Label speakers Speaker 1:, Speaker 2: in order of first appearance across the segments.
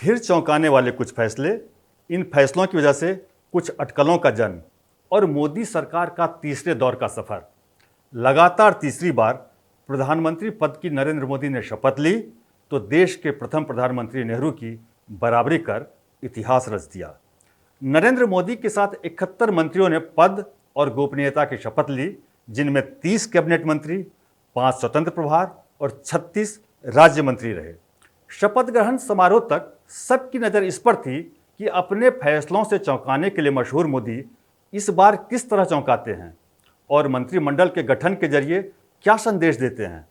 Speaker 1: फिर चौंकाने वाले कुछ फैसले, इन फैसलों की वजह से कुछ अटकलों का जन्म और मोदी सरकार का तीसरे दौर का सफर। लगातार तीसरी बार प्रधानमंत्री पद की नरेंद्र मोदी ने शपथ ली तो देश के प्रथम प्रधानमंत्री नेहरू की बराबरी कर इतिहास रच दिया। नरेंद्र मोदी के साथ 71 मंत्रियों ने पद और गोपनीयता की शपथ ली, जिनमें 30 कैबिनेट मंत्री, 5 स्वतंत्र प्रभार और 36 राज्य मंत्री रहे। शपथ ग्रहण समारोह तक सबकी नज़र इस पर थी कि अपने फैसलों से चौंकाने के लिए मशहूर मोदी इस बार किस तरह चौंकाते हैं और मंत्रिमंडल के गठन के जरिए क्या संदेश देते हैं।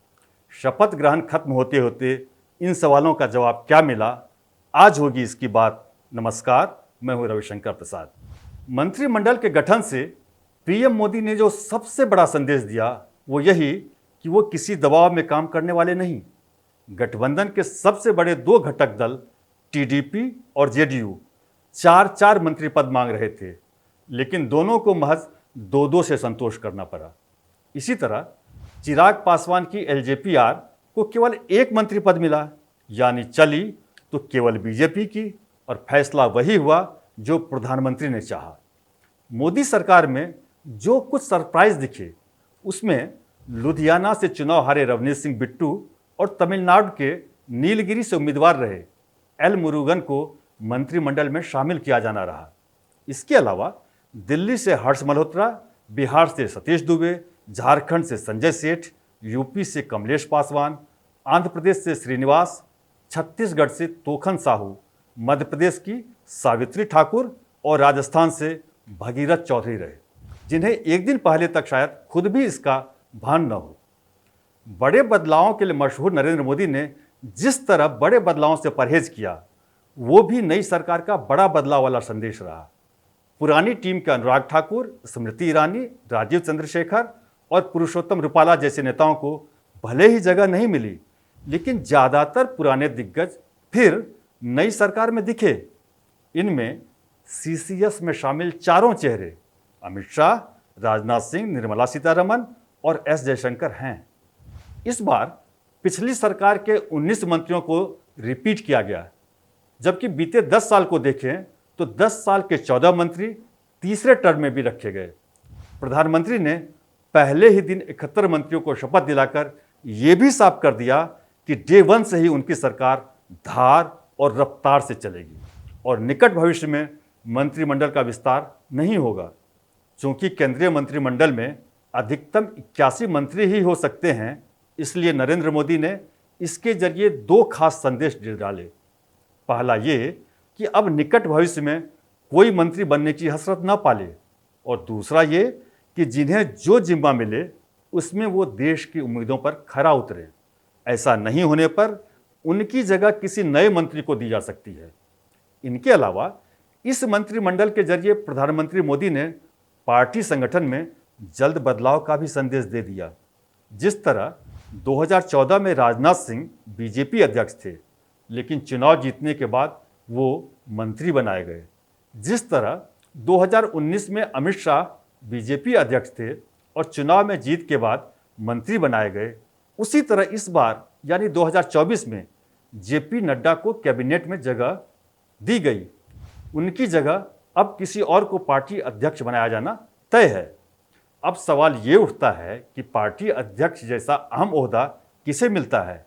Speaker 1: शपथ ग्रहण खत्म होते होते इन सवालों का जवाब क्या मिला, आज होगी इसकी बात। नमस्कार, मैं हूं रविशंकर प्रसाद। मंत्रिमंडल के गठन से पीएम मोदी ने जो सबसे बड़ा संदेश दिया वो यही कि वो किसी दबाव में काम करने वाले नहीं। गठबंधन के सबसे बड़े दो घटक दल टीडीपी और जेडीयू 4-4 मंत्री पद मांग रहे थे, लेकिन दोनों को महज 2-2 से संतोष करना पड़ा। इसी तरह चिराग पासवान की एलजेपीआर को केवल 1 मंत्री पद मिला, यानी चली तो केवल बीजेपी की, और फैसला वही हुआ जो प्रधानमंत्री ने चाहा। मोदी सरकार में जो कुछ सरप्राइज दिखे उसमें लुधियाना से चुनाव हारे रवनीत सिंह बिट्टू और तमिलनाडु के नीलगिरी से उम्मीदवार रहे एल मुरुगन को मंत्रिमंडल में शामिल किया जाना रहा। इसके अलावा दिल्ली से हर्ष मल्होत्रा, बिहार से सतीश दुबे, झारखंड से संजय सेठ, यूपी से कमलेश पासवान, आंध्र प्रदेश से श्रीनिवास, छत्तीसगढ़ से तोखन साहू, मध्य प्रदेश की सावित्री ठाकुर और राजस्थान से भगीरथ चौधरी रहे, जिन्हें एक दिन पहले तक शायद खुद भी इसका भान न हो। बड़े बदलावों के लिए मशहूर नरेंद्र मोदी ने जिस तरह बड़े बदलावों से परहेज किया, वो भी नई सरकार का बड़ा बदलाव वाला संदेश रहा। पुरानी टीम के अनुराग ठाकुर, स्मृति ईरानी, राजीव चंद्रशेखर और पुरुषोत्तम रूपाला जैसे नेताओं को भले ही जगह नहीं मिली, लेकिन ज़्यादातर पुराने दिग्गज फिर नई सरकार में दिखे। इनमें सीसीएस में शामिल चारों चेहरे अमित शाह, राजनाथ सिंह, निर्मला सीतारमण और एस जयशंकर हैं। इस बार पिछली सरकार के 19 मंत्रियों को रिपीट किया गया, जबकि बीते 10 साल को देखें तो 10 साल के 14 मंत्री तीसरे टर्म में भी रखे गए। प्रधानमंत्री ने पहले ही दिन 71 मंत्रियों को शपथ दिलाकर ये भी साफ कर दिया कि डे 1 से ही उनकी सरकार धार और रफ्तार से चलेगी और निकट भविष्य में मंत्रिमंडल का विस्तार नहीं होगा। चूंकि केंद्रीय मंत्रिमंडल में अधिकतम 81 मंत्री ही हो सकते हैं, इसलिए नरेंद्र मोदी ने इसके जरिए 2 खास संदेश डाले। पहला ये कि अब निकट भविष्य में कोई मंत्री बनने की हसरत न पाले, और दूसरा ये कि जिन्हें जो जिम्मा मिले उसमें वो देश की उम्मीदों पर खरा उतरे। ऐसा नहीं होने पर उनकी जगह किसी नए मंत्री को दी जा सकती है। इनके अलावा इस मंत्रिमंडल के जरिए प्रधानमंत्री मोदी ने पार्टी संगठन में जल्द बदलाव का भी संदेश दे दिया। जिस तरह 2014 में राजनाथ सिंह बीजेपी अध्यक्ष थे, लेकिन चुनाव जीतने के बाद वो मंत्री बनाए गए। जिस तरह 2019 में अमित शाह बीजेपी अध्यक्ष थे और चुनाव में जीत के बाद मंत्री बनाए गए, उसी तरह इस बार यानी 2024 में जेपी नड्डा को कैबिनेट में जगह दी गई। उनकी जगह अब किसी और को पार्टी अध्यक्ष बनाया जाना तय है। अब सवाल ये उठता है कि पार्टी अध्यक्ष जैसा अहम ओहदा किसे मिलता है।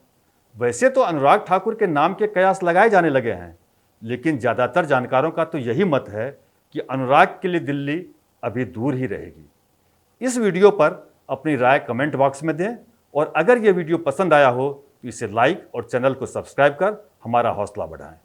Speaker 1: वैसे तो अनुराग ठाकुर के नाम के कयास लगाए जाने लगे हैं, लेकिन ज़्यादातर जानकारों का तो यही मत है कि अनुराग के लिए दिल्ली अभी दूर ही रहेगी। इस वीडियो पर अपनी राय कमेंट बॉक्स में दें, और अगर ये वीडियो पसंद आया हो तो इसे लाइक और चैनल को सब्सक्राइब कर हमारा हौसला बढ़ाएं।